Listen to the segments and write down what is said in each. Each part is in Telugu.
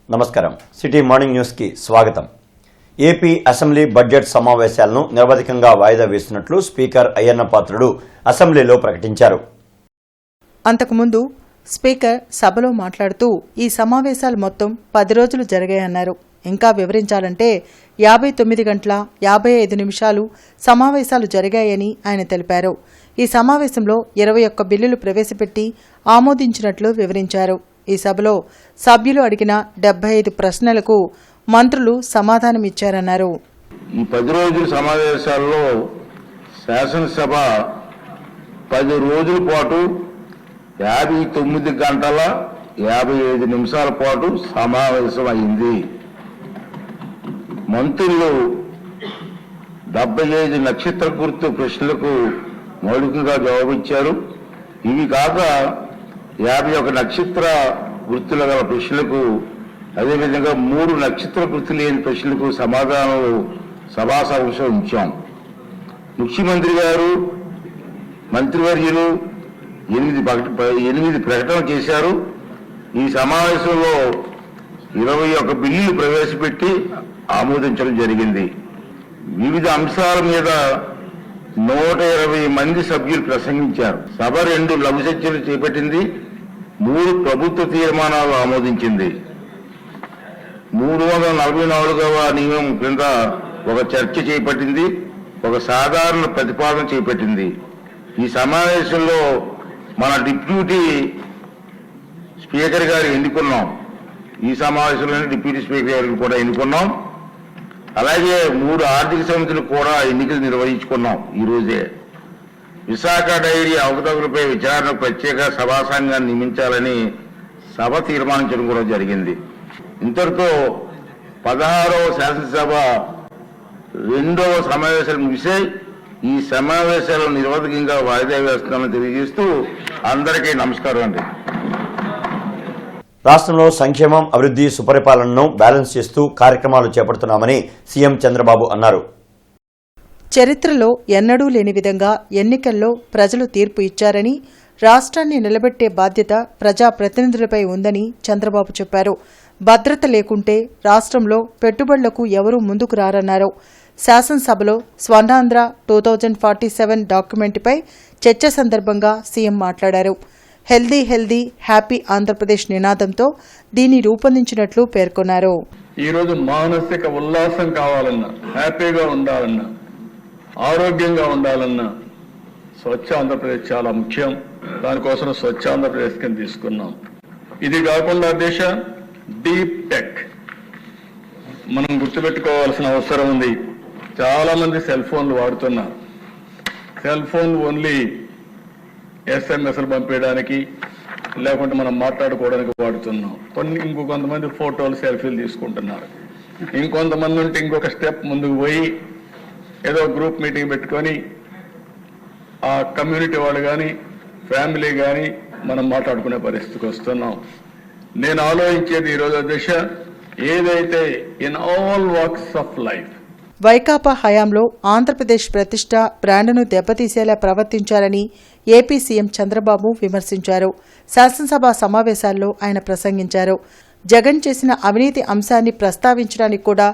నమస్కారం సిటీ మార్నింగ్ న్యూస్ కి స్వాగతం. ఏపీ అసెంబ్లీ బడ్జెట్ సమావేశాలను నిరవధికంగా వాయిదా వేస్తున్నట్లు స్పీకర్ అయ్యన్న పాత్రుడు అసెంబ్లీలో ప్రకటించారు. అంతకుముందు స్పీకర్ సభలో మాట్లాడుతూ ఈ సమావేశాలు మొత్తం 10 రోజులు జరిగాయన్నారు. ఇంకా వివరించాలంటే 59 గంటల 55 నిమిషాలు సమావేశాలు జరిగాయని ఆయన తెలిపారు. ఈ సమావేశంలో 21 బిల్లులు ప్రవేశపెట్టి ఆమోదించినట్లు వివరించారు. ఈ సభలో సభ్యులు అడిగిన 75 ప్రశ్నలకు మంత్రులు సమాధానమిచ్చారన్నారు. ఈ 10 రోజుల సమావేశాల్లో శాసనసభ 10 రోజుల పాటు 59 గంటల 55 నిమిషాల పాటు సమావేశం అయింది. మంత్రులు 75 నక్షత్ర గుర్తు ప్రశ్నలకు మౌలికంగా జవాబిచ్చారు. ఇవి కాక 51 నక్షత్ర గుర్తుల గల ప్రశ్నలకు, అదేవిధంగా 3 నక్షత్ర గుర్తు లేని ప్రశ్నలకు సమాధానాలు సభా సమావేశం ఇచ్చాం. ముఖ్యమంత్రి గారు, మంత్రివర్యులు 8 ప్రకటనలు చేశారు. ఈ సమావేశంలో 21 బిల్లులు ప్రవేశపెట్టి ఆమోదించడం జరిగింది. వివిధ అంశాల మీద 120 మంది సభ్యులు ప్రసంగించారు. సభ 2 లఘు చర్చలు చేపట్టింది, 3 ప్రభుత్వ తీర్మానాలు ఆమోదించింది. 344వ నియమం క్రింద ఒక చర్చ చేపట్టింది, ఒక సాధారణ ప్రతిపాదన చేపట్టింది. ఈ సమావేశంలో మన డిప్యూటీ స్పీకర్ గారు ఎన్నుకున్నాం. ఈ సమావేశంలోనే డిప్యూటీ స్పీకర్ గారిని కూడా ఎన్నుకున్నాం. అలాగే 3 ఆర్థిక సమితులు కూడా ఎన్నికలు నిర్వహించుకున్నాం. ఈ రోజే విశాఖ డైరీ అవకతవకలపై విచారణకు ప్రత్యేక సభా సంఘాన్ని నియమించాలని సభ తీర్మానించడం కూడా జరిగింది. ఇంతటితో 16వ శాసనసభ 2వ సమావేశాలు ముగిశాయి. ఈ సమావేశాలు నిరవధికంగా వాయిదా వేస్తున్నామని తెలియజేస్తూ అందరికీ నమస్కారం అండి. రాష్ట్రంలో సంక్షేమం, అభివృద్ధి, సుపరిపాలనను బ్యాలెన్స్ చేస్తూ కార్యక్రమాలు చేపడుతున్నామని సీఎం చంద్రబాబు అన్నారు. చరిత్రలో ఎన్నడూ లేని విధంగా ఎన్నికల్లో ప్రజలు తీర్పు ఇచ్చారని, రాష్ట్రాన్ని నిలబెట్టే బాధ్యత ప్రజాప్రతినిధులపై ఉందని చంద్రబాబు చెప్పారు. భద్రత లేకుంటే రాష్ట్రంలో పెట్టుబడులకు ఎవరూ ముందుకు రారన్నారు. శాసనసభలో స్వర్ణాంధ్ర 2047 డాక్యుమెంటుపై చర్చ సందర్భంగా సీఎం మాట్లాడారు. హెల్దీ హెల్దీ హ్యాపీ ఆంధ్రప్రదేశ్ నినాదంతో దీన్ని రూపొందించినట్లు పేర్కొన్నారు. ఈరోజు మానసిక ఉల్లాసం కావాలన్నా, హ్యాపీగా ఉండాలన్నా, ఆరోగ్యంగా ఉండాలన్నా స్వచ్ఛ ఆంధ్రప్రదేశ్ చాలా ముఖ్యం. దానికోసం స్వచ్ఛ ఆంధ్రప్రదేశ్ కింద తీసుకున్నాం. ఇది కాకుండా దేశ డీప్ టెక్ మనం గుర్తుపెట్టుకోవాల్సిన అవసరం ఉంది. చాలా మంది సెల్ ఫోన్లు వాడుతున్నారు. సెల్ ఫోన్ ఓన్లీ ఎస్ఎంఎస్లు పంపించడానికి, లేకుంటే మనం మాట్లాడుకోవడానికి వాడుతున్నాం. ఇంకొంతమంది ఫోటోలు, సెల్ఫీలు తీసుకుంటున్నారు. ఇంకొంతమంది ఉంటే ఇంకొక స్టెప్ ముందుకు పోయి ఏదో గ్రూప్ మీటింగ్ పెట్టుకొని ఆ కమ్యూనిటీ వాళ్ళు కానీ, ఫ్యామిలీ కానీ మనం మాట్లాడుకునే పరిస్థితికి వస్తున్నాం. నేను ఆలోచించేది ఈరోజు దిశ ఏదైతే in all walks of life Vaikapa హయాంలో ఆంధ్రప్రదేశ్ ప్రతిష్ట, బ్రాండ్ను దెబ్బతీసేలా ప్రవర్తించారని ఏపీ సీఎం చంద్రబాబు విమర్శించారు. శాసనసభ సమావేశాల్లో ఆయన ప్రసంగించారు. జగన్ చేసిన అవినీతి అంశాన్ని ప్రస్తావించడానికి కూడా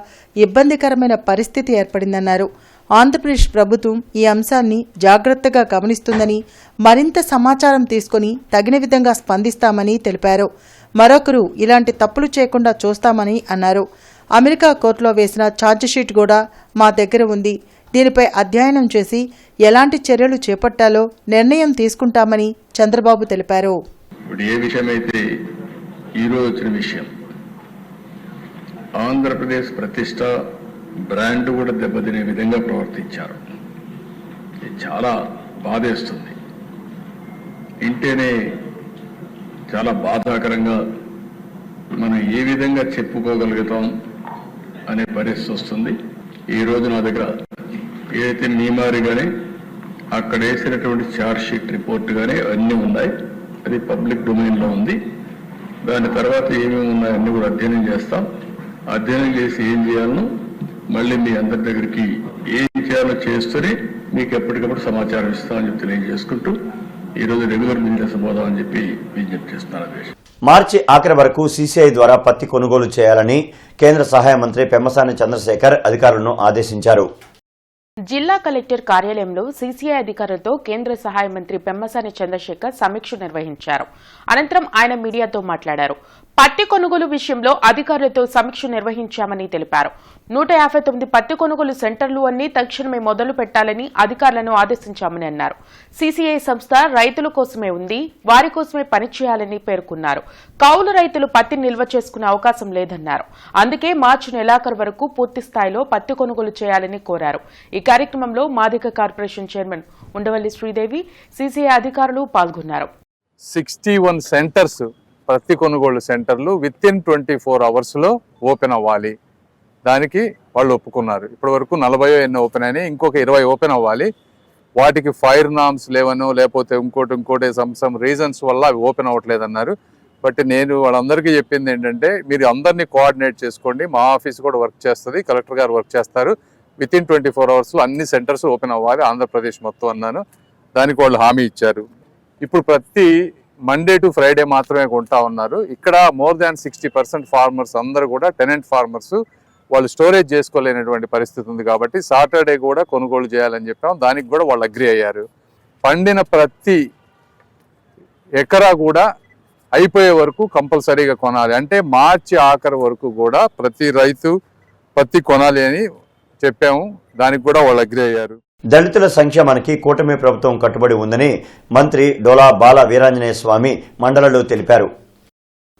ఇబ్బందికరమైన పరిస్థితి ఏర్పడిందన్నారు. ఆంధ్రప్రదేశ్ ప్రభుత్వం ఈ అంశాన్ని జాగ్రత్తగా గమనిస్తుందని, మరింత సమాచారం తీసుకుని తగిన విధంగా స్పందిస్తామని తెలిపారు. మరొకరు ఇలాంటి తప్పులు చేయకుండా చూస్తామని అన్నారు. అమెరికా కోర్టులో వేసిన ఛార్జిషీట్ కూడా మా దగ్గర ఉంది. దీనిపై అధ్యయనం చేసి ఎలాంటి చర్యలు చేపట్టాలో నిర్ణయం తీసుకుంటామని చంద్రబాబు తెలిపారు. ఏ విషయమైతే ఈరోజు వచ్చిన విషయం, ఆంధ్రప్రదేశ్ ప్రతిష్ట, బ్రాండ్ కూడా దెబ్బతినే విధంగా ప్రవర్తించారు. ఇది చాలా బాధేస్తుంది. ఇంటేనే చాలా బాధాకరంగా మనం ఏ విధంగా చెప్పుకోగలుగుతాం అనే పరిస్థితి వస్తుంది. ఈరోజు నా దగ్గర ఏదైతే మీమారి కానీ, అక్కడ వేసినటువంటి ఛార్జ్ షీట్ రిపోర్ట్ కానీ అన్నీ ఉన్నాయి. అది పబ్లిక్ డొమైన్లో ఉంది. దాని తర్వాత ఏమేమి ఉన్నాయన్నీ కూడా అధ్యయనం చేస్తాం. అధ్యయనం చేసి ఏం చేయాలనో మళ్ళీ మీ అందరి దగ్గరికి ఏం చేయాలో చేస్తూనే మీకు ఎప్పటికప్పుడు సమాచారం ఇస్తామని చెప్పి తెలియజేసుకుంటూ ఈరోజు రెగ్యులర్ బిజినెస్ పోదామని చెప్పి విజ్ఞప్తి చేస్తున్నాను. మార్చి ఆఖరి వరకు సీసీఐ ద్వారా పత్తి కొనుగోలు చేయాలని కేంద్ర సహాయ మంత్రి పెమ్మసాని చంద్రశేఖర్ అధికారులను ఆదేశించారు. జిల్లా కలెక్టర్ కార్యాలయంలో సీసీఐ అధికారులతో కేంద్ర సహాయ మంత్రి పెమ్మసాని చంద్రశేఖర్ సమీక్ష నిర్వహించారు. అనంతరం ఆయన మీడియాతో మాట్లాడారు. పత్తి కొనుగోలు విషయంలో అధికారులతో సమీక్ష నిర్వహించామని తెలిపారు. 159 పత్తి కొనుగోలు సెంటర్లు అన్ని తక్షణమే మొదలు పెట్టాలని అధికారులను ఆదేశించామని అన్నారు. సీసీఐ సంస్థ రైతుల కోసమే ఉంది, వారి కోసమే పనిచేయాలని పేర్కొన్నారు. కౌలు రైతులు పత్తి నిల్వ చేసుకునే అవకాశం లేదన్నారు. అందుకే మార్చి నెలాఖరు వరకు పూర్తి స్థాయిలో పత్తి కొనుగోలు చేయాలని కోరారు. ఈ కార్యక్రమంలో Madiga corporation chairman Undavalli Sridevi, CCI అధికారులు పాల్గొన్నారు. 61 సెంటర్స్ పత్తి కొనుగోలు సెంటర్లు వితిన్ 24 అవర్స్లో ఓపెన్ అవ్వాలి. దానికి వాళ్ళు ఒప్పుకున్నారు. ఇప్పటి వరకు 40 ఎన్నో ఓపెన్ అయినాయి, ఇంకొక 20 ఓపెన్ అవ్వాలి. వాటికి ఫైర్ నామ్స్ లేవనో లేకపోతే ఇంకోటి సమ్ రీజన్స్ వల్ల అవి ఓపెన్ అవ్వట్లేదన్నారు. బట్ నేను వాళ్ళందరికీ చెప్పింది ఏంటంటే, మీరు అందరినీ కోఆర్డినేట్ చేసుకోండి, మా ఆఫీస్ కూడా వర్క్ చేస్తుంది, కలెక్టర్ గారు వర్క్ చేస్తారు, వితిన్ 24 అవర్స్లో అన్ని సెంటర్స్ ఓపెన్ అవ్వాలి ఆంధ్రప్రదేశ్ మొత్తం అన్నాను. దానికి వాళ్ళు హామీ ఇచ్చారు. ఇప్పుడు ప్రతి మండే టు ఫ్రైడే మాత్రమే కొంటా ఉన్నారు. ఇక్కడ మోర్ దాన్ 60% ఫార్మర్స్ అందరూ కూడా టెనెంట్ ఫార్మర్స్, వాళ్ళు స్టోరేజ్ చేసుకోలేనటువంటి పరిస్థితి ఉంది. కాబట్టి సాటర్డే కూడా కొనుగోలు చేయాలని చెప్పాం. దానికి కూడా వాళ్ళు అగ్రి అయ్యారు. పండిన ప్రతి ఎకరా కూడా అయిపోయే వరకు కంపల్సరీగా కొనాలి. అంటే మార్చి ఆఖరి వరకు కూడా ప్రతి రైతు పత్తి కొనాలి అని చెప్పాము. దానికి కూడా వాళ్ళు అగ్రి అయ్యారు. దళితుల సంక్షేమానికి కూటమి ప్రభుత్వం కట్టుబడి ఉందని మంత్రి డోలా బాల వీరాంజనేయ స్వామి మండలంలో తెలిపారు.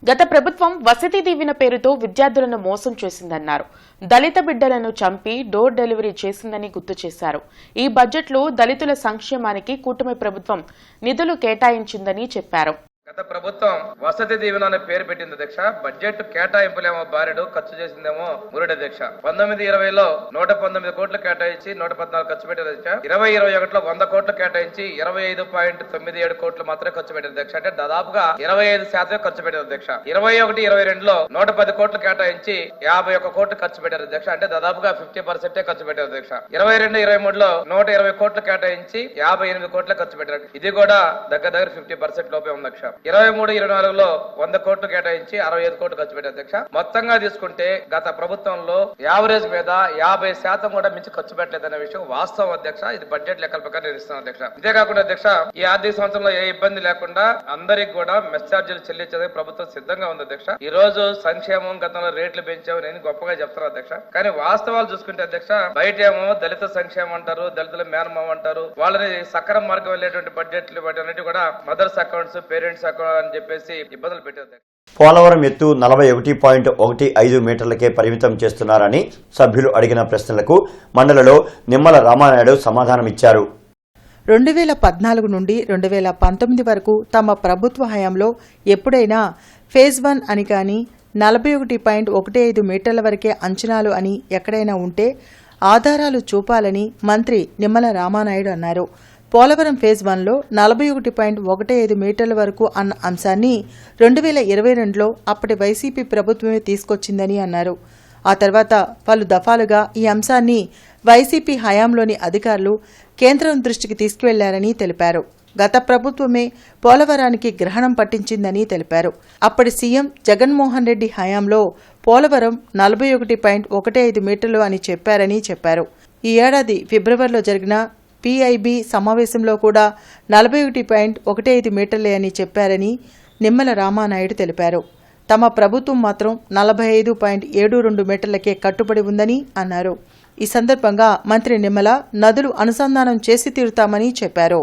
గత ప్రభుత్వం వసతి దీవెన పేరుతో విద్యార్థులను మోసం చేసిందన్నారు. దళిత బిడ్డలను చంపి డోర్ డెలివరీ చేసిందని గుర్తు చేశారు. ఈ బడ్జెట్లో దళితుల సంక్షేమానికి కూటమి ప్రభుత్వం నిధులు కేటాయించిందని చెప్పారు. గత ప్రభుత్వం వసతి దీవెన అనే పేరు పెట్టింది అధ్యక్ష. బడ్జెట్ కేటాయింపులేమో బారెడు, ఖర్చు చేసిందేమో మురుడు అధ్యక్ష. 19-20లో 119 కోట్లు కేటాయించి 114 ఖర్చు పెట్టారు అధ్యక్ష. 20-21లో 100 కోట్లు కేటాయించి 25.97 కోట్లు మాత్రమే ఖర్చు పెట్టారు అధ్యక్ష. అంటే దాదాపుగా 25% ఖర్చు పెట్టారు అధ్యక్ష. 21-22లో 110 కోట్లు కేటాయించి 51 కోట్లు ఖర్చు పెట్టారు అధ్యక్ష. అంటే దాదాపుగా 50% ఖర్చు పెట్టారు అధ్యక్ష. 22-23లో 120 కోట్లు కేటాయించి 58 కోట్లు ఖర్చు పెట్టారు. ఇది కూడా దగ్గర 50% లోపే ఉంది అధ్యక్ష. 23-24లో 100 కోట్లు కేటాయించి 65 కోట్లు ఖర్చు పెట్టారు అధ్యక్ష. మొత్తంగా తీసుకుంటే గత ప్రభుత్వంలో యావరేజ్ మీద 50% కూడా మించి ఖర్చు పెట్టలేదనే విషయం వాస్తవం అధ్యక్ష. ఇది బడ్జెట్ లెక్కల ప్రకారం నేను ఇస్తాను అధ్యక్ష. అంతేకాకుండా అధ్యక్ష, ఈ ఆర్థిక సంవత్సరంలో ఏ ఇబ్బంది లేకుండా అందరికి కూడా మెస్ ఛార్జీలు చెల్లించేందుకు ప్రభుత్వం సిద్ధంగా ఉంది అధ్యక్ష. ఈ రోజు సంక్షేమం గతంలో రేట్లు పెంచావు నేను గొప్పగా చెప్తాను అధ్యక్ష. కానీ వాస్తవాలు చూసుకుంటే అధ్యక్ష, బయట ఏమో దళిత సంక్షేమం అంటారు, దళితుల మేనమామ అంటారు. వాళ్ళని సక్రమ మార్గం వెళ్ళేటువంటి బడ్జెట్లు వాటి కూడా మదర్స్ అకౌంట్స్, పేరెంట్స్ అని చెప్పేసి ఇబ్బందులు పెట్టారు. పోలవరం ఎత్తు 41.15 మీటర్లకే పరిమితం చేస్తున్నారని సభ్యులు అడిగిన ప్రశ్నలకు మండలిలో నిమ్మల రామానాయుడు సమాధానమిచ్చారు. 2014 నుండి 2019 వరకు తమ ప్రభుత్వ హయాంలో ఎప్పుడైనా ఫేజ్ 1 అని కానీ 41.15 మీటర్ల వరకే అంచనాలు అని ఎక్కడైనా ఉంటే ఆధారాలు చూపాలని మంత్రి నిమ్మల రామానాయుడు అన్నారు. పోలవరం ఫేజ్ 1లో 41.15 మీటర్ల వరకు అన్న అంశాన్ని 2022లో అప్పటి వైసీపీ ప్రభుత్వమే తీసుకొచ్చిందని అన్నారు. ఆ తర్వాత పలు దఫాలుగా ఈ అంశాన్ని వైసీపీ హయాంలోని అధికారులు కేంద్రం దృష్టికి తీసుకువెళ్లారని తెలిపారు. గత ప్రభుత్వమే పోలవరానికి గ్రహణం పట్టించిందని తెలిపారు. అప్పటి సీఎం జగన్మోహన్ రెడ్డి హయాంలో పోలవరం 41.15 మీటర్లు అని చెప్పారని చెప్పారు. ఈ ఏడాది ఫిబ్రవరిలో జరిగిన పీఐబీ సమావేశంలో కూడా 41.15 మీటర్లే అని చెప్పారని నిమ్మల రామానాయుడు తెలిపారు. తమ ప్రభుత్వం మాత్రం 45.72 మీటర్లకే కట్టుబడి ఉందని అన్నారు. ఈ సందర్భంగా మంత్రి నిమ్మల నదులు అనుసంధానం చేసి తీరుతామని చెప్పారు.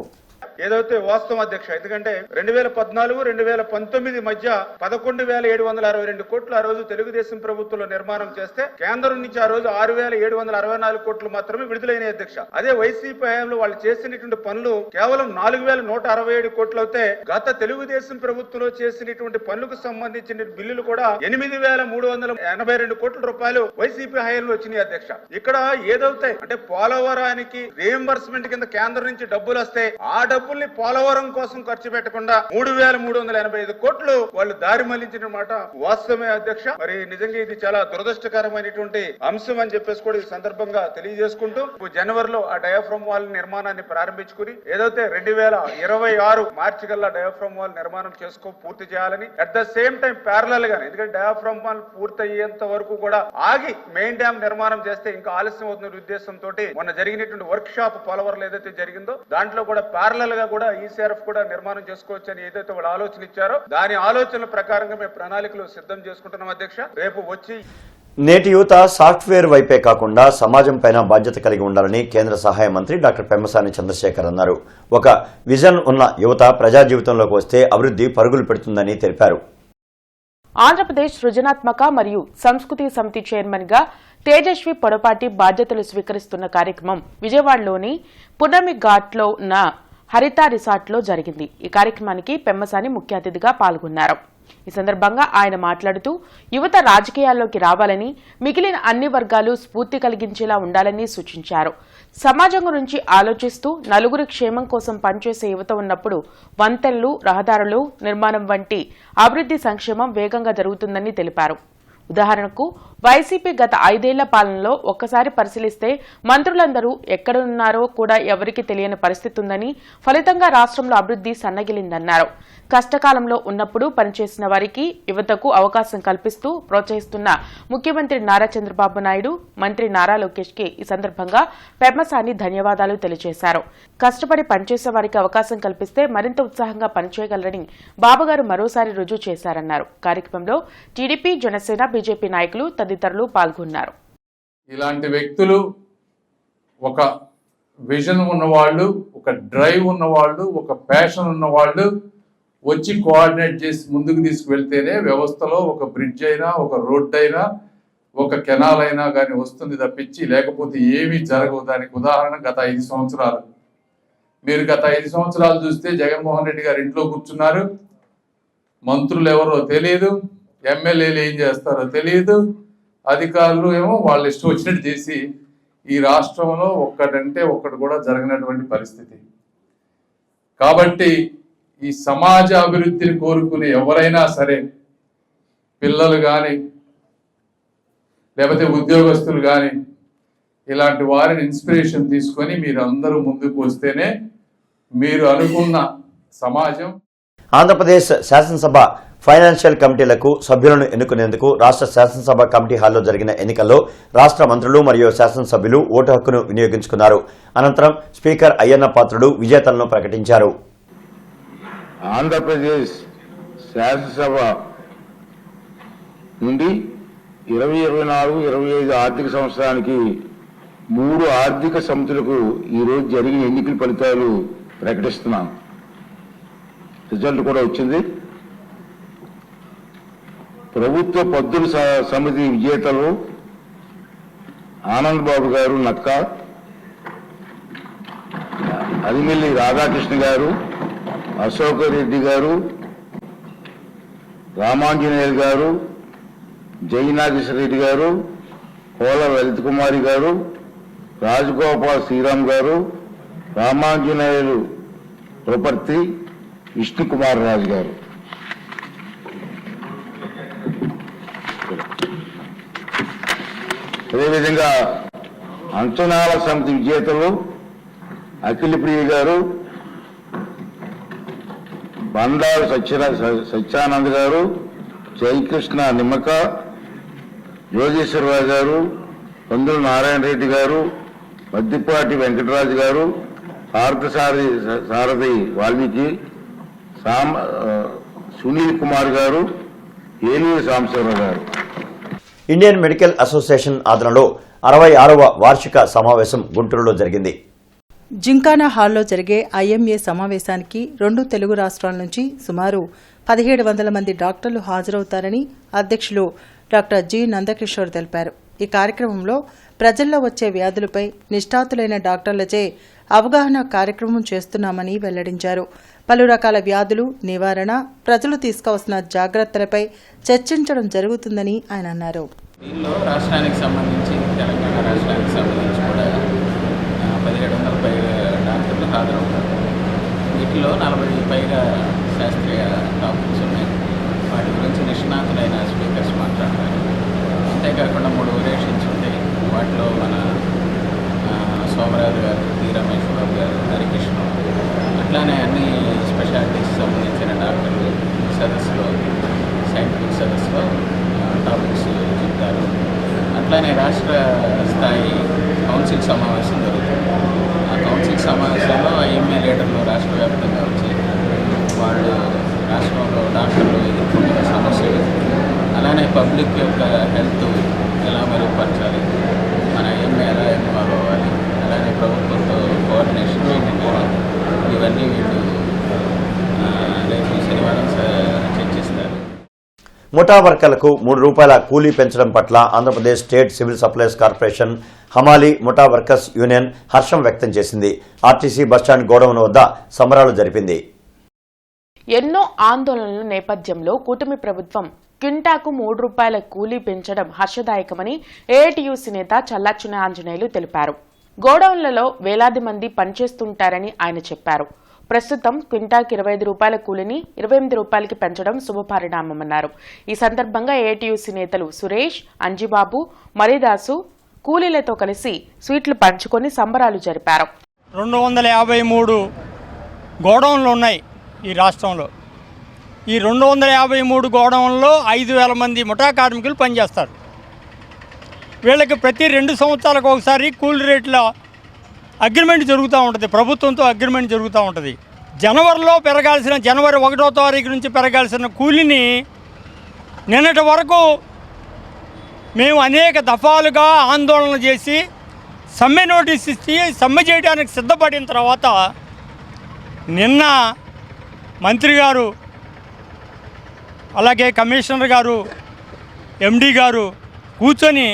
ఏదైతే వాస్తవం అధ్యక్ష, ఎందుకంటే 2014-2019 మధ్య 11,762 కోట్లు ఆ రోజు తెలుగుదేశం ప్రభుత్వంలో నిర్మాణం చేస్తే కేంద్రం నుంచి ఆ రోజు 6,764 కోట్లు మాత్రమే విడుదలైన అధ్యక్ష. అదే వైసీపీ హయాంలో వాళ్ళు చేసినటువంటి పనులు కేవలం 4,167 కోట్లు అవుతే గత తెలుగుదేశం ప్రభుత్వంలో చేసినటువంటి పనులకు సంబంధించిన బిల్లులు కూడా 8,382 కోట్ల రూపాయలు వైసీపీ హయాంలో వచ్చినాయి అధ్యక్ష. ఇక్కడ ఏదవుతాయి అంటే పోలవరానికి రీఎంబర్స్మెంట్ కింద కేంద్రం నుంచి డబ్బులు వస్తే ఆ డబ్బు డబ్బుల్ని పోలవరం కోసం ఖర్చు పెట్టకుండా 3,385 కోట్లు వాళ్ళు దారి మళ్లించిన మాట వాస్తవమే అధ్యక్ష. మరి నిజంగా ఇది చాలా దురదృష్టకరమైనటువంటి అంశం అని చెప్పేసి కూడా ఈ సందర్భంగా తెలియజేసుకుంటూ జనవరిలో ఆ డయాఫ్రమ్ వాల్ నిర్మాణాన్ని ప్రారంభించుకుని ఏదైతే 2026 మార్చి కల్లా డయాఫ్రమ్ వాల్ నిర్మాణం పూర్తి చేయాలని, at the same time parallel గా, ఎందుకంటే డయాఫ్రమ్ వాల్ పూర్తి అయ్యేంత వరకు కూడా ఆగి మెయిన్ డ్యామ్ నిర్మాణం చేస్తే ఇంకా ఆలస్యం అవుతున్న ఉద్దేశంతో మొన్న జరిగినటువంటి వర్క్ షాప్ పోలవరం ఏదైతే జరిగిందో దాంట్లో కూడా ప్యారలల్ గా కూడా ఈసీఆర్ఎఫ్ కూడా నిర్మాణం చేసుకోవచ్చు అని ఏదైతే వాళ్ళు ఆలోచన ఇచ్చారో దాని ఆలోచనల ప్రకారంగా మేము ప్రణాళికలు సిద్ధం చేసుకుంటున్నాం అధ్యక్ష. రేపు వచ్చి నేటి యువత సాఫ్ట్వేర్ వైపే కాకుండా సమాజం పైన బాధ్యత కలిగి ఉండాలని కేంద్ర సహాయ మంత్రి డాక్టర్ పెమ్మసాని చంద్రశేఖర్ అన్నారు. ఒక విజన్ ఉన్న యువత ప్రజా జీవితంలోకి వస్తే అభివృద్ధి పరుగులు పెడుతుందని తెలిపారు. ఆంధ్రప్రదేశ్ సృజనాత్మక మరియు సంస్కృతి సమితి చైర్మన్ గా తేజస్వి పొడపాటి బాధ్యతలు స్వీకరిస్తున్న కార్యక్రమం విజయవాడలోని పున్నమి ఘాట్లో ఉన్న హరిత రిసార్ట్లో జరిగింది. ఈ కార్యక్రమానికి పెమ్మసాని ముఖ్య అతిథిగా పాల్గొన్నారు. ఈ సందర్భంగా ఆయన మాట్లాడుతూ యువత రాజకీయాల్లోకి రావాలని, మిగిలిన అన్ని వర్గాలు స్ఫూర్తి కలిగించేలా ఉండాలని సూచించారు. సమాజం గురించి ఆలోచిస్తూ నలుగురి క్షేమం కోసం పనిచేసే యువత ఉన్నప్పుడు వంతెనలు, రహదారులు నిర్మాణం వంటి అభివృద్ధి సంక్షేమం వేగంగా జరుగుతుందని తెలిపారు. ఉదాహరణకు వైసీపీ గత 5 ఏళ్ల పాలనలో ఒక్కసారి పరిశీలిస్తే మంత్రులందరూ ఎక్కడున్నారో కూడా ఎవరికీ తెలియని పరిస్థితి ఉందని, ఫలితంగా రాష్ట్రంలో అభివృద్ధి సన్నగిలిందన్నారు. కష్టకాలంలో ఉన్నప్పుడు పనిచేసిన వారికి, యువతకు అవకాశం కల్పిస్తూ ప్రోత్సహిస్తున్న ముఖ్యమంత్రి నారా చంద్రబాబు నాయుడు, మంత్రి నారా లోకేష్ కి ఈ సందర్భంగా పెమ్మసాని ధన్యవాదాలు తెలియజేశారు. కష్టపడి పనిచేసే వారికి అవకాశం కల్పిస్తే మరింత ఉత్సాహంగా పనిచేయగలరని బాబుగారు మరోసారి రుజువు చేశారన్నారు. కార్యక్రమంలో టీడీపీ, జనసేన, బీజేపీ నాయకులు తదితరులు పాల్గొన్నారు. ఇలాంటి వ్యక్తులు ఒక విజన్ ఉన్నవాళ్ళు, ఒక డ్రైవ్ ఉన్నవాళ్ళు, ఒక ప్యాషన్ ఉన్నవాళ్ళు వచ్చి కోఆర్డినేట్ చేసి ముందుకు తీసుకువెళ్తేనే వ్యవస్థలో ఒక బ్రిడ్జ్ అయినా, ఒక రోడ్ అయినా, ఒక కెనాల్ అయినా కానీ వస్తుంది తప్పించి లేకపోతే ఏమీ జరగవు. దానికి ఉదాహరణ గత 5 సంవత్సరాలు. మీరు గత 5 సంవత్సరాలు చూస్తే జగన్మోహన్ రెడ్డి గారు ఇంట్లో కూర్చున్నారు. మంత్రులు ఎవరో తెలియదు, ఎమ్మెల్యేలు ఏం చేస్తారో తెలియదు, అధికారులు ఏమో వాళ్ళు ఇష్టం వచ్చినట్టు చేసి ఈ రాష్ట్రంలో ఒక్కటంటే ఒక్కటి కూడా జరగనటువంటి పరిస్థితి. కాబట్టి ఈ సమాజ అభివృద్ధిని కోరుకునే ఎవరైనా సరే, పిల్లలు కానీ లేకపోతే ఉద్యోగస్తులు కానీ, ఇలాంటి వారిని ఇన్స్పిరేషన్ తీసుకొని మీరు అందరూ ముందుకు వస్తేనే మీరు అనుకున్న సమాజం. ఆంధ్రప్రదేశ్ శాసనసభ ఫైనాన్షియల్ కమిటీలకు సభ్యులను ఎన్నుకునేందుకు రాష్ట్ర శాసనసభ కమిటీ హాల్లో జరిగిన ఎన్నికల్లో రాష్ట్ర మంత్రులు మరియు శాసనసభ్యులు ఓటు హక్కును వినియోగించుకున్నారు. అనంతరం స్పీకర్ అయ్యన్న పాత్రుడు విజేతలను ప్రకటించారు. ఆంధ్రప్రదేశ్ శాసనసభ నుండి 2024-25 ఆర్థిక సంవత్సరానికి 3 ఆర్థిక సమితులకు ఈరోజు జరిగిన ఎన్నికల ఫలితాలు ప్రకటిస్తున్నాం. రిజల్ట్ కూడా వచ్చింది. ప్రభుత్వ పద్దుల సమితి విజేతలు ఆనంద్ బాబు గారు నక్క, అదిమిల్లి రాధాకృష్ణ గారు, అశోక్ రెడ్డి గారు, రామాంజనేయులు గారు, జయనాగేశ్వర రెడ్డి గారు, కోల లలిత్ కుమారి గారు, రాజగోపాల్ శ్రీరామ్ గారు, రామాంజనేయులు ప్రపర్తి, విష్ణుకుమార్ రాజు గారు. అదేవిధంగా అంచనాల సమితి విజేతలు అఖిల ప్రియ గారు, బండారు సత్యానంద్ గారు, జయకృష్ణ నిమ్మక, యోగేశ్వరరావు గారు, పందుల నారాయణ రెడ్డి గారు, మద్దిపాటి వెంకటరాజు గారు, సారథి వాల్మీకి, సునీల్ కుమార్ గారు, ఏలూరు సాంబశివరావు గారు. ఇండియన్ మెడికల్ అసోసియేషన్ ఆధ్వర్యంలో 66వ వార్షిక సమావేశం గుంటూరులో జరిగింది. జింకానా హాల్లో జరిగే ఐఎంఏ సమావేశానికి 2 తెలుగు రాష్ట్రాల నుంచి సుమారు 1700 మంది డాక్టర్లు హాజరవుతారని అధ్యక్షులు డాక్టర్ జి నందకిషోర్ తెలిపారు. ఈ కార్యక్రమంలో ప్రజల్లో వచ్చే వ్యాధులపై నిష్ఠాతులైన డాక్టర్లచే అవగాహన కార్యక్రమం చేస్తున్నామని వెల్లడించారు. పలు రకాల వ్యాధులు నివారణ, ప్రజలు తీసుకోవాల్సిన జాగ్రత్తలపై చర్చించడం జరుగుతుందని ఆయన అన్నారు. దీనిలో రాష్ట్రానికి సంబంధించి, తెలంగాణ రాష్ట్రానికి సంబంధించి కూడా 1700 డాక్టర్లు హాజరవుతారు. వీటిలో 40 పైగా శాస్త్రీయ టాపిక్స్ ఉన్నాయి. వాటి గురించి నిష్ణాతులైన స్పీకర్స్ మాట్లాడతారు. అంతేకాకుండా 3 వేరియేషన్స్ ఉంటాయి. వాటిలో మన సోమరాజు గారు, టి రమేష్ బాబు గారు, హరికృష్ణ, అట్లానే అన్ని స్పెషాలిటీస్ సంబంధించిన డాక్టర్లు ఈ సదస్సులో, సైంటిఫిక్ సదస్సులో టాపిక్స్ చెప్తారు. అట్లానే రాష్ట్ర స్థాయి కౌన్సిల్ సమావేశం జరుగుతుంది. ఆ కౌన్సిల్ సమావేశంలో ఐఎంఏ లీడర్లు రాష్ట్ర వ్యాప్తంగా వచ్చి వాళ్ళు రాష్ట్రంలో డాక్టర్లు ఎదుర్కొంటున్న సమస్యలు, అలానే పబ్లిక్ యొక్క హెల్త్ ఎలా మెరుగుపరచాలి, మన ఐఎంఏ ఎలా ఇన్వాల్వ్ అవ్వాలి, అలానే ప్రభుత్వంతో కోఆర్డినేషన్ మెయింటైన్ చేయాలి, ఇవన్నీ వీళ్ళు రేపు శనివారం చర్చిస్తారు. ముఠా వర్కర్లకు ₹3 కూలీ పెంచడం పట్ల Andhra Pradesh state civil supplies corporation హమాలీ ముఠా వర్కర్స్ యూనియన్ హర్షం వ్యక్తం చేసింది. ఆర్టీసీ బస్టాండ్ గోడౌన్ వద్ద సంబరాలు జరిపింది. ఎన్నో ఆందోళనల నేపథ్యంలో కూటమి ప్రభుత్వం క్వింటాకు ₹3 కూలీ పెంచడం హర్షదాయకమని ఏఐటీయూసీ నేత చల్లాచిన ఆంజనేయులు తెలిపారు. గోడౌన్లలో వేలాది మంది పనిచేస్తుంటారని ఆయన చెప్పారు. ప్రస్తుతం క్వింటాకు ₹25 కూలీని ₹28కి పెంచడం శుభపరిణామమన్నారు. ఈ సందర్భంగా ఏఐటీయూసీ నేతలు సురేష్, అంజిబాబు, మరిదాసు కూలీలతో కలిసి స్వీట్లు పంచుకొని సంబరాలు జరిపారు. 253 గోడౌన్లు ఉన్నాయి ఈ రాష్ట్రంలో. ఈ 253 గోడౌన్లో 5,000 మంది ముఠా కార్మికులు పనిచేస్తారు. వీళ్ళకి ప్రతి 2 సంవత్సరాలకు ఒకసారి కూలీ రేట్ల అగ్రిమెంట్ జరుగుతూ ఉంటుంది. ప్రభుత్వంతో అగ్రిమెంట్ జరుగుతూ ఉంటుంది. జనవరిలో పెరగాల్సిన, జనవరి 1వ తారీఖు నుంచి పెరగాల్సిన కూలీని నిన్నటి వరకు మేము అనేక దఫాలుగా ఆందోళన చేసి సమ్మె నోటీస్ ఇచ్చి సమ్మె చేయడానికి సిద్ధపడిన తర్వాత నిన్న మంత్రి గారు, అలాగే కమిషనర్ గారు, ఎండి గారు కూర్చొని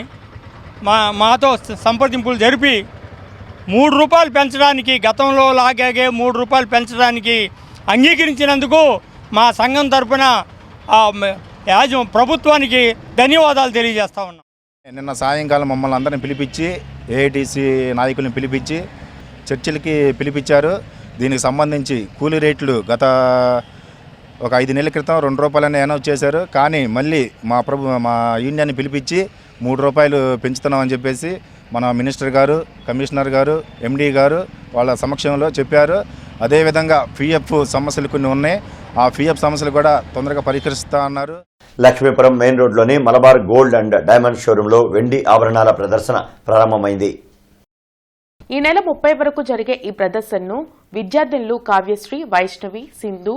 మాతో సంప్రదింపులు జరిపి ₹3 పెంచడానికి, గతంలో లాగే ₹3 పెంచడానికి అంగీకరించినందుకు మా సంఘం తరఫున ప్రభుత్వానికి ధన్యవాదాలు తెలియజేస్తా ఉన్నాం. నిన్న సాయంకాలం మమ్మల్ని అందరిని పిలిపించి, ఏఐటీసీ నాయకులను పిలిపించి చర్చలకి పిలిపించారు. దీనికి సంబంధించి కూలీ రేట్లు గత ఒక 5 నెలల క్రితం ₹2 అనౌన్స్ చేశారు. కానీ మళ్ళీ మా యూనియన్ని పిలిపించి ₹3 పెంచుతున్నామని చెప్పేసి మన మినిస్టర్ గారు, కమిషనర్ గారు, ఎండీ గారు వాళ్ళ సమక్షంలో చెప్పారు. అదేవిధంగా పిఎఫ్ సమస్యలు కొన్ని ఉన్నాయి. ఆ పిఎఫ్ సమస్యలు కూడా తొందరగా పరిష్కరిస్తా అన్నారు. లక్ష్మీపురం మెయిన్ రోడ్లోని మలబార్ గోల్డ్ అండ్ డైమండ్ షోరూంలో వెండి ఆభరణాల ప్రదర్శన ప్రారంభమైంది. ఈ నెల 30 వరకు జరిగే ఈ ప్రదర్శనను విద్యార్థినులు కావ్యశ్రీ, వైష్ణవి, సింధు,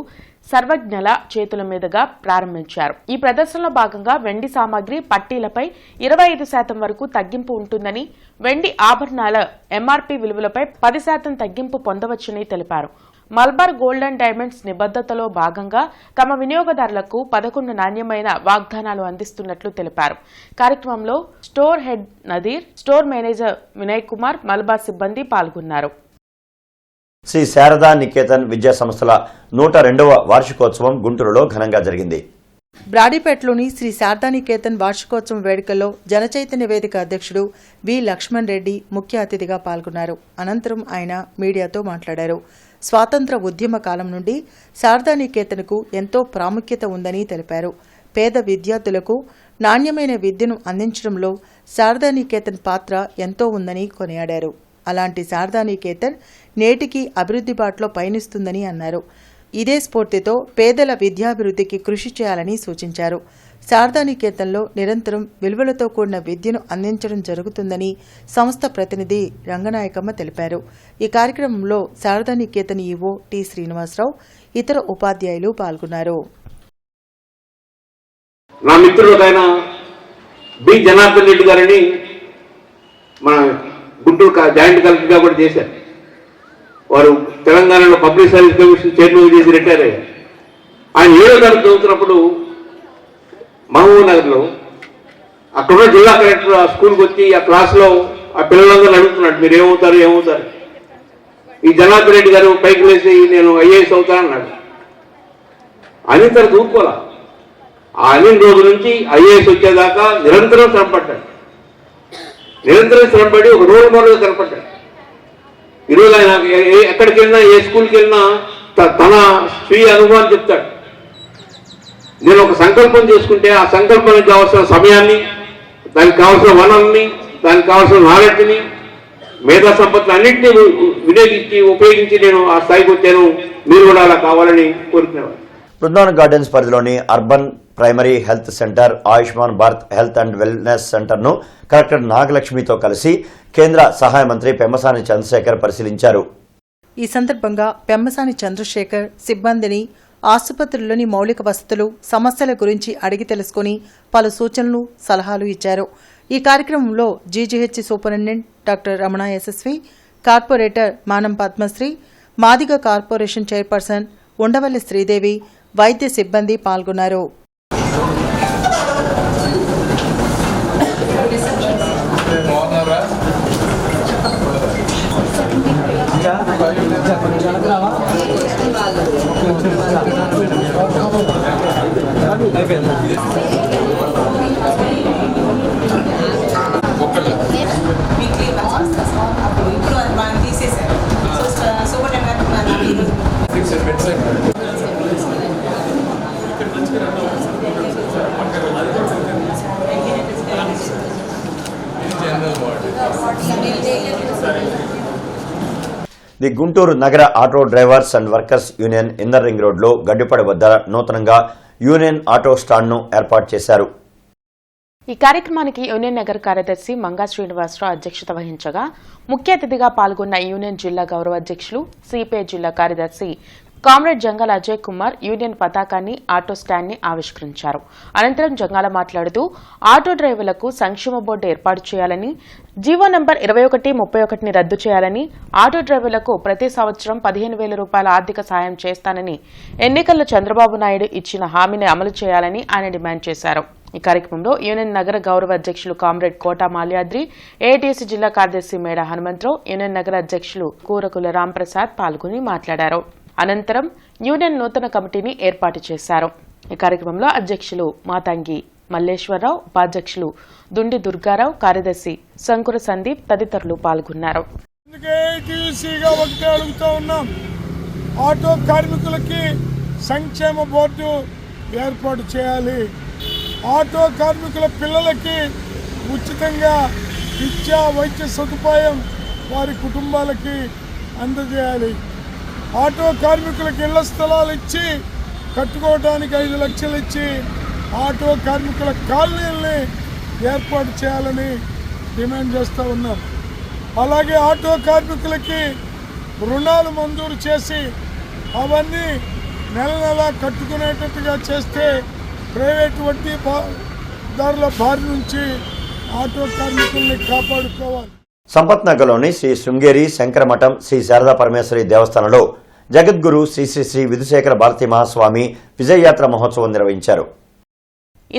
సర్వజ్ఞల చేతుల మీదుగా ప్రారంభించారు. ఈ ప్రదర్శనలో భాగంగా వెండి సామాగ్రి పట్టీలపై 25% వరకు తగ్గింపు ఉంటుందని, వెండి ఆభరణాల ఎంఆర్పీ విలువలపై 10% తగ్గింపు పొందవచ్చని తెలిపారు. మల్బార్ గోల్డ్ అండ్ డైమండ్స్ నిబద్ధతలో భాగంగా తమ వినియోగదారులకు 11 నాణ్యమైన వాగ్దానాలు అందిస్తున్నట్లు తెలిపారు. కార్యక్రమంలో store head Nadeer, store manager Vinay Kumar, Malabar సిబ్బంది పాల్గొన్నారు. శ్రీ శారదా నికేతన్ విద్యా సంస్థల 102వ వార్షికోత్సవం గుంటూరులో ఘనంగా జరిగింది. బ్రాడీపేటలోని శ్రీ శారదానికేతన్ వార్షికోత్సవం వేడుకల్లో జనచైతన్య వేదిక అధ్యక్షుడు వి లక్ష్మణ్ రెడ్డి ముఖ్య అతిథిగా పాల్గొన్నారు. అనంతరం ఆయన మీడియాతో మాట్లాడారు. స్వాతంత్ర ఉద్యమ కాలం నుండి శారదానికేతన్కు ఎంతో ప్రాముఖ్యత ఉందని తెలిపారు. పేద విద్యార్థులకు నాణ్యమైన విద్యను అందించడంలో శారదానికేతన్ పాత్ర ఎంతో ఉందని కొనియాడారు. అలాంటి శారదానికేతన్ నేటికి అభివృద్ధి బాటలో పయనిస్తుందని అన్నారు. ఇదే స్ఫూర్తితో పేదల విద్యాభివృద్ధికి కృషి చేయాలని సూచించారు. శారదానికేతన్లో నిరంతరం విలువలతో కూడిన విద్యను అందించడం జరుగుతుందని సంస్థ ప్రతినిధి రంగనాయకమ్మ తెలిపారు. ఈ కార్యక్రమంలో శారదానికేతన్ ఈవో టి శ్రీనివాసరావు, ఇతర ఉపాధ్యాయులు పాల్గొన్నారు. నా మిత్రుడు ఆయన బి జనార్దన్ రెడ్డి గారిని మన గుంటూరు జాయింట్ కలెక్టర్గా కూడా చేశారు. వారు తెలంగాణలో పబ్లిక్ సర్వీస్ కమిషన్ చైర్మన్ చేసి రిటైర్ అయ్యారు. ఆయన 7వ తరగతి చదువుతున్నప్పుడు మహబూబ్ నగర్లో అక్కడున్న జిల్లా కలెక్టర్ ఆ స్కూల్కి వచ్చి ఆ క్లాస్లో ఆ పిల్లలందరూ అడుగుతున్నాడు, మీరు ఏమవుతారు. ఈ జనార్దన్ రెడ్డి గారు పైకి వేసి నేను ఐఏఎస్ అవుతానన్నాడు. అని తన దూకోలా ఆ అనిన రోజు నుంచి ఐఏఎస్ వచ్చేదాకా నిరంతరం శ్రమపడి ఒక రోల్ మోడల్గా కనపడ్డాడు. ఈరోజు ఆయన ఎక్కడికి వెళ్ళినా, ఏ స్కూల్కి వెళ్ళినా తన స్వీయ అనుభవాన్ని చెప్తాడు. నేను ఒక సంకల్పం చేసుకుంటే ఆ సంకల్పానికి కావాల్సిన సమయాన్ని, దానికి కావాల్సిన వనరుల్ని, దానికి కావాల్సిన నాలెడ్జ్ని, మేధా సంపత్తులు అన్నింటినీ ఉపయోగించి నేను ఆ స్థాయికి వచ్చాను. మీరు కూడా అలా కావాలని కోరుకునేవారు. బృందావన్ గార్డెన్స్ పరిధిలోని urban primary health centre, Ayushman Bharat health and wellness సెంటర్ను కలెక్టర్ నాగలక్ష్మితో కలిసి కేంద్ర సహాయ మంత్రి పెమ్మసాని చంద్రశేఖర్ పరిశీలించారు. ఈ సందర్భంగా పెమ్మసాని చంద్రశేఖర్ సిబ్బందిని ఆసుపత్రుల్లోని మౌలిక వసతులు, సమస్యల గురించి అడిగి తెలుసుకుని పలు సూచనలు, సలహాలు ఇచ్చారు. ఈ కార్యక్రమంలో GGH superintendent doctor Ramana Yashasvi, corporator మానం పద్మశ్రీ, మాదిగ కార్పొరేషన్ చైర్పర్సన్ ఉండవల్లి శ్రీదేవి, వైద్య సిబ్బంది పాల్గొన్నారు. ది గుంటూరు నగర auto drivers and workers union inner ring రోడ్లో గడ్డిపడి వద్ద నూతనంగా యూనియన్ ఆటో స్టాండ్ను ఏర్పాటు చేశారు. ఈ కార్యక్రమానికి యూనియన్ నగర కార్యదర్శి మంగా శ్రీనివాసరావు అధ్యక్షత వహించగా ముఖ్య అతిథిగా పాల్గొన్న యూనియన్ జిల్లా గౌరవ అధ్యక్షులు, సిపిఐ జిల్లా కార్యదర్శి కామ్రేడ్ జంగాల అజయ్ కుమార్ యూనియన్ పతాకాన్ని, ఆటో స్టాండ్ ని ఆవిష్కరించారు. అనంతరం జంగాల మాట్లాడుతూ ఆటో డ్రైవర్లకు సంక్షేమ బోర్డు ఏర్పాటు చేయాలని, జీవో నంబర్ 2131ని రద్దు చేయాలని, ఆటో డ్రైవర్లకు ప్రతి సంవత్సరం 15,000 రూపాయల ఆర్థిక సాయం చేస్తానని ఎన్నికల్లో చంద్రబాబు నాయుడు ఇచ్చిన హామీని అమలు చేయాలని ఆయన డిమాండ్ చేశారు. ఈ కార్యక్రమంలో యూనియన్ నగర గౌరవ అధ్యక్షులు కామ్రేడ్ కోటా మాల్యాద్రి, ఏఐటీసీ జిల్లా కార్యదర్శి మేడ హనుమంతరావు, యూనియన్ నగర అధ్యక్షులు కూరకుల రాంప్రసాద్ పాల్గొని మాట్లాడారు. అనంతరం యూనియన్ నూతన కమిటీని ఏర్పాటు చేశారు. ఈ కార్యక్రమంలో అధ్యక్షులు మాతంగి మల్లేశ్వరరావు, ఉపాధ్యక్షులు దుండి దుర్గారావు, కార్యదర్శి శంకుర సందీప్ తదితరులు పాల్గొన్నారు. ఆటో కార్మికులకి సంక్షేమ బోర్డు ఏర్పాటు చేయాలి. ఆటో కార్మికుల పిల్లలకి ఉచితంగా విద్యా, వైద్య సదుపాయం వారి కుటుంబాలకి అందజేయాలి. ఆటో కార్మికులకు ఇళ్ల స్థలాలు ఇచ్చి కట్టుకోవడానికి 5 లక్షలు ఇచ్చి ఆటో కార్మికుల కాలనీల్ని ఏర్పాటు చేయాలని డిమాండ్ చేస్తూ ఉన్నాం. అలాగే ఆటో కార్మికులకి రుణాలు మంజూరు చేసి అవన్నీ నెల నెల కట్టుకునేటట్టుగా చేస్తే ప్రైవేటు వడ్డీదారుల బారి నుంచి ఆటో కార్మికుల్ని కాపాడుకోవాలి. సంపత్ నగర్లోని శ్రీ శృంగేరి శంకరమఠం శ్రీ శారదా పరమేశ్వరి దేవస్థానంలో జగద్గురు శ్రీ శ్రీ శ్రీ విధుశేఖర భారతీ మహాస్వామి విజయయాత్ర మహోత్సవం నిర్వహించారు.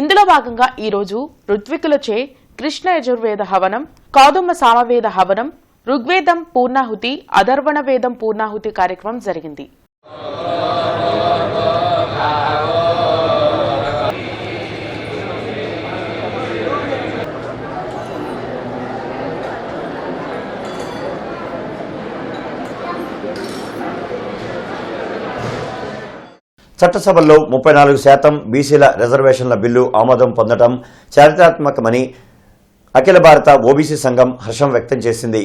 ఇందులో భాగంగా ఈ రోజు ఋత్వికులచే కృష్ణ యజుర్వేద హవనం, కౌదుమ సామవేద హవనం, ఋగ్వేదం పూర్ణాహుతి, అధర్వణ వేదం పూర్ణాహుతి కార్యక్రమం జరిగింది. చట్టసభల్లో 34% బీసీల రిజర్వేషన్ల బిల్లు ఆమోదం పొందడం చారిత్రాత్మకమని అఖిల భారత ఓబీసీ సంఘం హర్షం వ్యక్తం చేసింది.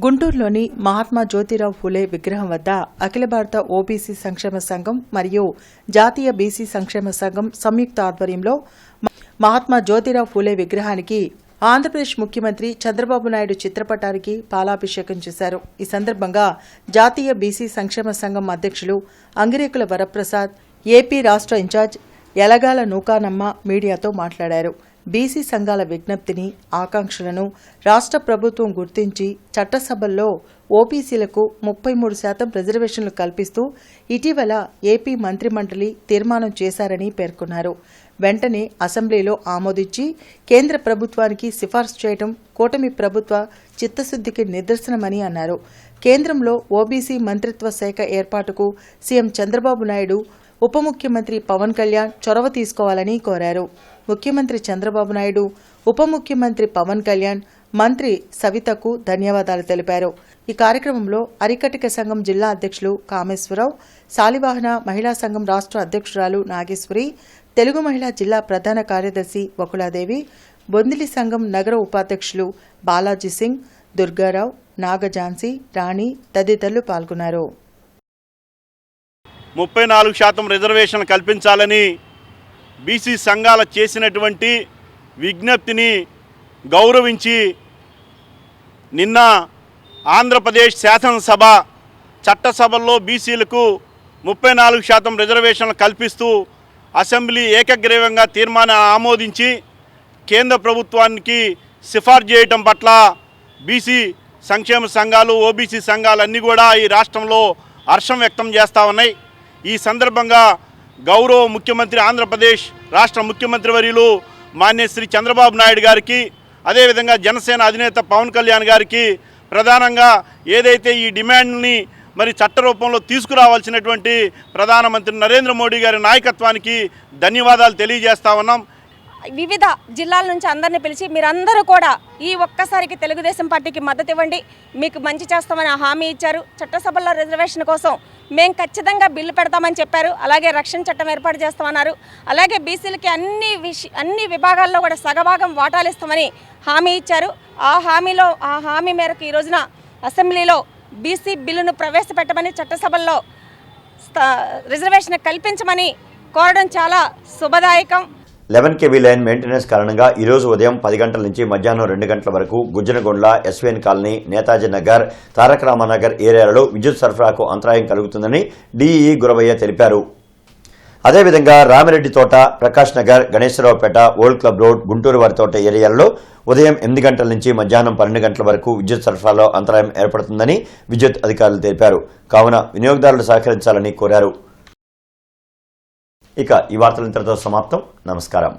గుంటూరులోని మహాత్మా జ్యోతిరావు ఫూలే విగ్రహం వద్ద అఖిల భారత ఓబీసీ సంక్షేమ సంఘం మరియు జాతీయ బీసీ సంక్షేమ సంఘం సంయుక్త ఆధ్వర్యంలో మహాత్మా జ్యోతిరావు ఫూలే విగ్రహానికి ఆంధ్రప్రదేశ్ ముఖ్యమంత్రి చంద్రబాబు నాయుడు చిత్రపటానికి పాలాభిషేకం చేశారు. ఈ సందర్భంగా జాతీయ బీసీ సంక్షేమ సంఘం అధ్యక్షులు అంగిరేకుల వరప్రసాద్, ఏపీ రాష్ట్ర ఇన్ఛార్జ్ యలగాల నూకానమ్మ మీడియాతో మాట్లాడారు. బీసీ సంఘాల విజ్ఞప్తిని, ఆకాంక్షలను రాష్ట్ర ప్రభుత్వం గుర్తించి చట్టసభల్లో ఓబీసీలకు 33% రిజర్వేషన్లు కల్పిస్తూ ఇటీవల ఏపీ మంత్రిమండలి తీర్మానం చేశారని పేర్కొన్నారు. వెంటనే అసెంబ్లీలో ఆమోదించి కేంద్ర ప్రభుత్వానికి సిఫార్సు చేయడం కూటమి ప్రభుత్వ చిత్తశుద్ధికి నిదర్శనమని అన్నారు. కేంద్రంలో ఓబీసీ మంత్రిత్వ శాఖ ఏర్పాటుకు సీఎం చంద్రబాబు నాయుడు, ఉప ముఖ్యమంత్రి పవన్ కళ్యాణ్ చొరవ తీసుకోవాలని కోరారు. ముఖ్యమంత్రి చంద్రబాబు నాయుడు, ఉప ముఖ్యమంత్రి పవన్ కళ్యాణ్, మంత్రి సవితకు ధన్యవాదాలు తెలిపారు. ఈ కార్యక్రమంలో అరికటిక సంఘం జిల్లా అధ్యక్షులు కామేశ్వరరావు, శాలివాహన మహిళా సంఘం రాష్ట్ర అధ్యక్షురాలు నాగేశ్వరి, తెలుగు మహిళా జిల్లా ప్రధాన కార్యదర్శి వకులాదేవి, బొందిలి సంఘం నగర ఉపాధ్యక్షులు బాలాజీ సింగ్, దుర్గారావు, నాగజాన్సీ, రాణి తదితరులు పాల్గొన్నారు. 34% రిజర్వేషన్ కల్పించాలని బీసీ సంఘాల చేసినటువంటి విజ్ఞప్తిని గౌరవించి నిన్న ఆంధ్రప్రదేశ్ శాసనసభ చట్టసభల్లో బీసీలకు 34% రిజర్వేషన్లు కల్పిస్తూ అసెంబ్లీ ఏకగ్రీవంగా తీర్మానం ఆమోదించి కేంద్ర ప్రభుత్వానికి సిఫార్సు చేయటం పట్ల బీసీ సంక్షేమ సంఘాలు, ఓబీసీ సంఘాలన్నీ కూడా ఈ రాష్ట్రంలో హర్షం వ్యక్తం చేస్తూ ఉన్నాయి. ఈ సందర్భంగా గౌరవ ముఖ్యమంత్రి, ఆంధ్రప్రదేశ్ రాష్ట్ర ముఖ్యమంత్రి వర్యులు మాన్య శ్రీ చంద్రబాబు నాయుడు గారికి, అదేవిధంగా జనసేన అధినేత పవన్ కళ్యాణ్ గారికి ప్రధానంగా ఏదైతే ఈ డిమాండ్ని మరి చట్ట రూపంలో తీసుకురావాల్సినటువంటి ప్రధానమంత్రి నరేంద్ర మోడీ గారి నాయకత్వానికి ధన్యవాదాలు తెలియజేస్తా ఉన్నాం. వివిధ జిల్లాల నుంచి అందరిని పిలిచి మీరందరూ కూడా ఈ ఒక్కసారికి తెలుగుదేశం పార్టీకి మద్దతు ఇవ్వండి, మీకు మంచి చేస్తామని హామీ ఇచ్చారు. చట్టసభల్లో రిజర్వేషన్ కోసం మేము ఖచ్చితంగా బిల్లు పెడతామని చెప్పారు. అలాగే రక్షణ చట్టం ఏర్పాటు చేస్తామన్నారు. అలాగే బీసీలకి అన్ని విభాగాల్లో కూడా సగభాగం వాటాలు ఇస్తామని హామీ ఇచ్చారు. ఆ హామీ మేరకు ఈ రోజున అసెంబ్లీలో బీసీ బిల్లును ప్రవేశపెట్టమని, చట్టసభల్లో రిజర్వేషన్ కల్పించమని కోరడం చాలా శుభదాయకం. 11 kV లైన్ మెయింటెనెన్స్ కారణంగా ఈ రోజు ఉదయం 10 గంటల నుంచి మధ్యాహ్నం 2 గంటల వరకు గుజ్జనగొండ్ల, ఎస్వీఎన్ కాలనీ, నేతాజీ నగర్, తారక రామానగర్ ఏరియాలలో విద్యుత్ సరఫరాకు అంతరాయం కలుగుతుందని డీఈఈ గురవయ్య తెలిపారు. అదేవిధంగా Ramireddy Thota, Prakash Nagar, Ganeswararaopeta, old club road, Guntur వారి తోట ఏరియాలలో ఉదయం 8 గంటల నుంచి మధ్యాహ్నం 12 గంటల వరకు విద్యుత్ సరఫరాలో అంతరాయం ఏర్పడుతుందని విద్యుత్ అధికారులు తెలిపారు. కావున వినియోగదారులు సహకరించాలని కోరారు. ఇక ఈ వార్తలు ఇంతటితో సమాప్తం. నమస్కారం.